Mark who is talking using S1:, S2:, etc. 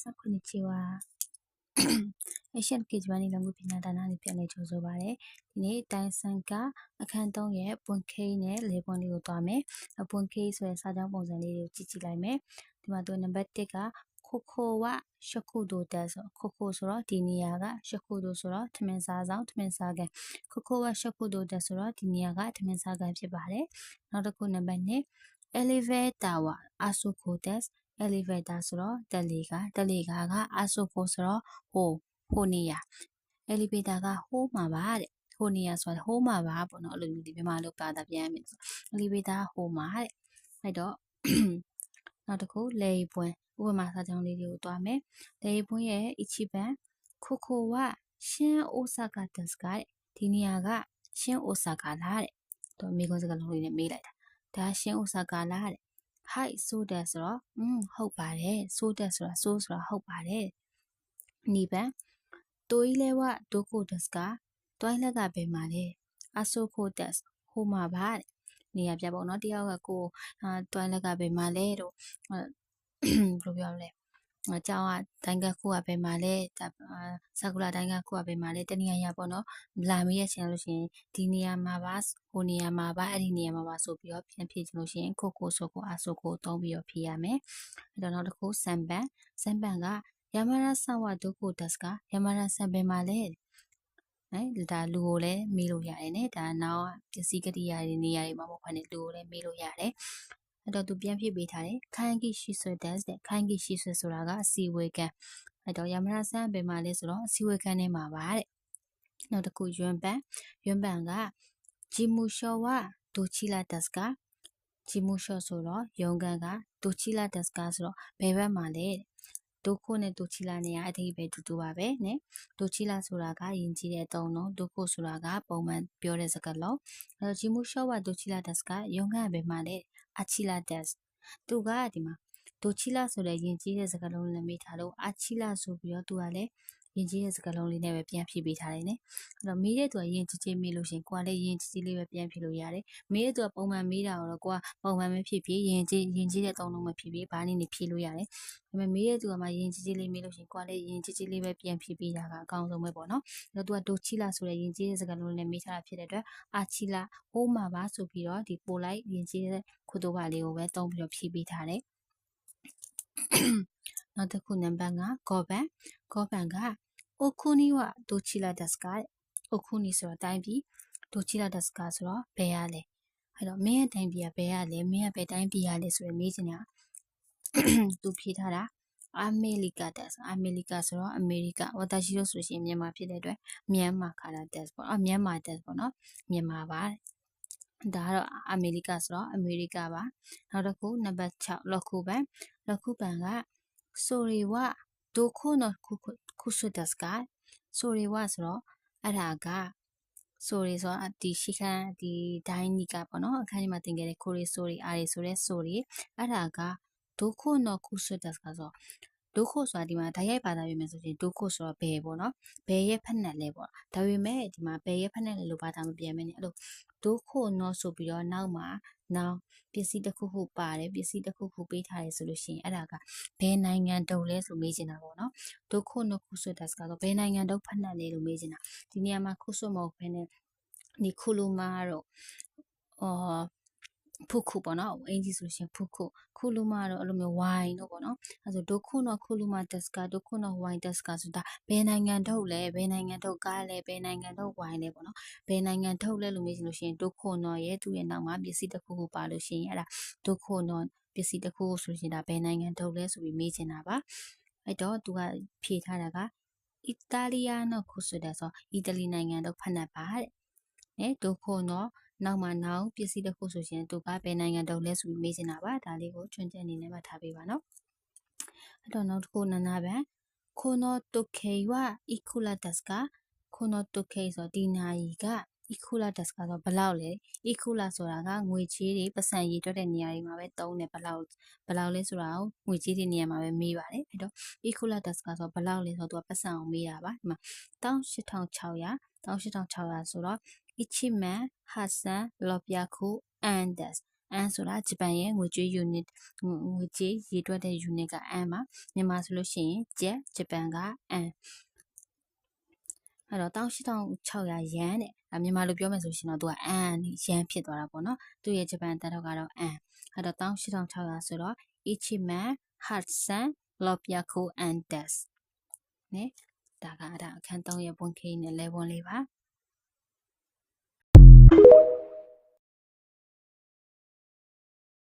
S1: さこんにちは。Asian Kids ဘာနေလုံးကိုပညာဒါနနဲ့ပြန်လည်ကြိုဆိုပါရစေ။ဒီနေ့တိုင်းဆန်ကအခန်း3ရဲ့ပွန်ခိနဲ့လေပွန်လေးကိုတွားမယ်။ပွန်ခိဆိုတဲ့စာကြောင်းပုံစံလေးကိုကြည့်ကြည့်လိုက်မယ်။ဒီမှာသူနံပါတ်1ကခိုခိုဝရှခုဒိုတက်ဆိုခိုခိုဆိုတော့ဒီနေရာကရှခုဒိုဆိုတော့ထမင်းစားဆောင်ထမင်းစားကန်ခိုခိုဝရှခုဒိုတက်ဆိုတော့ဒီနေရာကထမင်းစားကန်ဖြစ်ပါတယ်။နောက်တစ်ခုနံပါတ်2 elevator ဝအာဆိုခိုတက် elevator ဆိုတော့တက်လီကအာဆိုခိုဆိုတော့ဟိုနေရ elevator ကဟိုမှာပါတဲ့ဟိုနေရဆိုတော့ဟိုမှာပါပေါ့နော်အဲ့လိုမျိုးဒီမြန်မာလိုပါတာပြန်ရမယ်ဆို elevator ဟိုမှာတဲ့အဲ့တော့နောက်တစ်ခုလေပွင့်ဥပမာစာကြောင်းလေးတွေကိုတွားမယ်လေပွင့်ရဲ့一番ခိုခိုဝရှင်းအိုဆာကာတက်စကဒီနေရာကရှင်းအိုဆာကာလားတဲ့တော့မိကွန်းစကားလုံးလေးနဲ့မေးလိုက်တာဒါရှင်းအိုဆာကာလားတဲ့ hi ဆိုတဲ့ဆိုတော့ဟုတ်ပါတယ်ဆိုတဲ့ဆိုတာဟုတ်ပါတယ်နိဗ္ဗာန်တိုးလဲဝဒိုကိုတက်စကတွိုင်းလက်ကဘယ်မှာလဲအဆိုခိုတက်ဟိုမှာပါတဲ့နေရာပြပေါ့နော်တယောက်ကကိုတွိုင်းလက်ကဘယ်မှာလဲတော့ဘယ်လိုပြောလဲအကြောင်းကတိုင်းကခုကဘယ်မှာလဲဆာကူလာတိုင်းကခုကဘယ်မှာလဲတနေရာရပေါ့နော်လာမေးရချင်လို့ရှိရင်ဒီနေရာမှာပါဟိုနေရာမှာပါအဲ့ဒီနေရာမှာပါဆိုပြီးတော့ပြန်ဖြည့်ချင်လို့ရှိရင်ခိုဆိုကိုအဆိုကိုသုံးပြီးတော့ဖြည့်ရမယ်အဲ့တော့နောက်တစ်ခုစံပန်ကယာမရာဆဝဒုကိုတက်စကယာမရာဆံဘယ်မှာလဲဒါလူကိုလည်းမေးလို့ရတယ်နဲ့ဒါနောက်ပစ္စည်းကတိယာတွေနေရာတွေမှာပေါ့ခွနဲ့လူကိုလည်းမေးလို့ရတယ်အဲ့တော့သူပြန်ဖြည့်ပေးထားတယ်ခိုင်းကိရှိဆွဲတက်တဲ့ခိုင်းကိရှိဆွဲဆိုတာကအစီဝေကန်အဲ့တော့ယာမရာဆံဘယ်မှာလဲဆိုတော့အစီဝေကန်ထဲမှာပါတဲ့နောက်တစ်ခုယွန်းပန်ကဂျီမူရှောဝဒိုချီလာတက်စကဂျီမူရှောဆိုတော့ယုံကန်ကဒိုချီလာတက်စကဆိုတော့ဘယ်ဘက်မှာလဲဒိုခိုနဲ့ဒိုချီလာနေရအဓိပ္ပာယ်တူတူပါပဲနဲ့ဒိုချီလာဆိုတာကယဉ်ကျေးတဲ့အသုံးလုံးဒိုခိုဆိုတာကပုံမှန်ပြောတဲ့စကားလုံးအဲတော့ဂျီမူရှောဝဒိုချီလာတက်စကယုံကန်ဘယ်မှာလဲအချီလာတက်စသူကဒီမှာဒိုချီလာဆိုတဲ့ယဉ်ကျေးတဲ့စကားလုံးနဲ့မိထားလို့အချီလာဆိုပြီးတော့သူကလည်းယဉ်ကျေးတဲ့စကားလုံးလေးနဲ့ပဲပြန်ဖြည့်ပေးထားတယ်နဲ့အဲ့တော့မေးတဲ့သူကယဉ်ကျေးချင်းမေးလို့ရှင်ကိုကလည်းယဉ်ကျေးလေးပဲပြန်ဖြည့်လို့ရတယ်မေးတဲ့သူကပုံမှန်မေးတာတော့ကိုကပုံမှန်ပဲဖြည့်ယဉ်ကျေးတဲ့သုံးလုံးပဲဖြည့်ဘာနည်းဖြည့်လို့ရတယ်ဒါပေမဲ့မေးတဲ့သူကမှယဉ်ကျေးလေးမေးလို့ရှင်ကိုကလည်းယဉ်ကျေးလေးပဲပြန်ဖြည့်ပေးတာကအကောင်းဆုံးပဲပေါ့နော်အဲ့တော့သူကဒိုချီလာဆိုတဲ့ယဉ်ကျေးတဲ့စကားလုံးနဲ့မေးထားတာဖြစ်တဲ့အတွက်အာချီလာဟိုးမှာပါဆိုပြီးတော့ဒီပို့လိုက်ယဉ်ကျေးတဲ့ခုတိုဘာလေးကိုပဲသုံးပြီးတော့ဖြည့်ပေးထားတယ်နောက်တစ်ခုနံပါတ်5ကောပန်ကအိုခုနီဝဒိုချီလာတက်စကအိုခုနီဆိုတော့တိုင်းပြည်ဒိုချီလာတက်စကဆိုတော့ဘယ်ရလဲအဲ့တော့မင်းရဲ့တိုင်းပြည်ကဘယ်ရလဲမင်းကဘယ်တိုင်းပြည်ရလဲဆိုရင်မေးချင်တာသူဖြေထားတာအမေရိကတက်အမေရိကဆိုတော့အမေရိကဝတာရှိလို့ဆိုရှင်မြန်မာဖြစ်တဲ့အတွက်မြန်မာခါတာတက်ပေါ့မြန်မာတက်ပေါ့နော်မြန်မာပါဒါကတော့အမေရိကဆိုတော့အမေရိကပါနောက်တစ်ခုနံပါတ်6လောက်ခုပန်ကဆိုရီဝဒိုခိုနော်ခုဆွတ်တက်စကဆိုရီဝဆိုတော့အဲ့ဒါကဆိုရီဆိုတော့ဒီရှိခန်းဒီဒိုင်းနီကပေါ့နော်အခန်းကြီးမှာသင်ခဲ့တဲ့ခိုရီဆိုရီအားရီဆိုတဲ့ဆိုရီအဲ့ဒါကဒိုခိုနော်ခုဆွတ်တက်စကဆိုဒိုခိုဆိုတာဒီမှာဓာတ်ရိုက်ပါတာပြမယ်ဆိုရင်ဒိုခိုဆိုတော့ဘယ်ပေါ့နော်ဘယ်ရဲ့ဖက်နဲ့လဲပေါ့ဒါပေမဲ့ဒီမှာဘယ်ရဲ့ဖက်နဲ့လဲလို့ပါတာမပြန်မနဲ့အဲ့လိုဒိုခိုနော်ဆိုပြီးတော့နောက်မှာနောက်ပစ္စည်းတစ်ခုခုပါတယ်ပစ္စည်းတစ်ခုခုပေးထားတယ်ဆိုလို့ရှိရင်အဲ့ဒါကဘယ်နိုင်ငံတုံးလဲဆိုမေးချင်တာပေါ့နော်ဒိုခိုနော်ခုဆွတ်တက်စကတော့ဘယ်နိုင်ငံတုံးဖက်နဲ့လဲလို့မေးချင်တာဒီနေရာမှာခုဆွတ်မဟုတ်ဘဲနဲ့ဒီခုလိုမာတော့ဖုခုပေါ့နော်အင်ဂျီဆိုရှင်ဖုခုလူမတော့အဲ့လိုမျိုးဝိုင်းတော့ပေါ့နော်အဲ့ဆိုဒိုခုနော်ခုလူမတက်စကဒိုခုနော်ဝိုင်းတက်စကဆိုတာဘယ်နိုင်ငံထုတ်လဲဘယ်နိုင်ငံထုတ်ကားလဲဘယ်နိုင်ငံထုတ်ဝိုင်းလဲပေါ့နော်ဘယ်နိုင်ငံထုတ်လဲလို့မေးလို့ရှိရင်ဒိုခုနော်ရဲ့သူ့ရဲ့နောက်မှာပစ္စည်းတစ်ခုခုပါလို့ရှိရင်အဲ့ဒါဒိုခုနော်ပစ္စည်းတစ်ခုဆိုရှင်ဒါဘယ်နိုင်ငံထုတ်လဲဆိုပြီးမေးချင်တာပါအဲ့တော့သူကဖြေထားတာကအီတာလီယာနော်ခုဆိုတာဆိုအီတလီနိုင်ငံထုတ်ဖတ်နပ်ပါတဲ့ဒိုခုနော်နောက်မှနောက်ပစ္စည်းတစ်ခုဆိုရင်သူကဘယ်နိုင်ငံတုံးလဲဆိုပြီးမေးချင်တာပါဒါလေးကိုချွန်ချက်အနေနဲ့မှတ်ထားပေးပါနော်အဲ့တော့နောက်တစ်ခုနာနာပန်ခိုနိုတိုကေဝအီကူလာတက်စကခိုနိုတိုကေဆိုဒီနာယီကအီကူလာတက်စကဆိုဘလောက်လဲအီကူလာဆိုတာကငွေကြေးတွေပတ်စံရည်တွက်တဲ့နေရာတွေမှာပဲသုံးတယ်ဘလောက်လဲဆိုတာကိုငွေကြေးတွေနေရာမှာပဲမေးပါတယ်အဲ့တော့အီကူလာတက်စကဆိုဘလောက်လဲဆိုတော့သူကပတ်စံအောင်မေးတာပါဒီမှာ18600ဆိုတော့Ichiman Hassan Lopyaku Andes and ဆိုတာဂျပန်ရဲ့ငွေကြေး unit ငွေကြေးရေတွက်တဲ့ unit က and ပါမြန်မာဆိုလို့ရှိရင်ကျပ်ဂျပန်က and အဲ့တော့18600 yen တဲ့မြန်မာလိုပြောမယ်ဆိုရှင်တော့သူက and yen ဖြစ်သွားတာပေါ့နော်သူ့ရဲ့ဂျပန်တက်တော့ကတော့ and အဲ့တော့18600ဆိုတော့ ichiman hatsan600 yen ですねဒါကအခန်း3ရဲ့ပွင့်ခိနဲ့လဲပွန်လေးပါ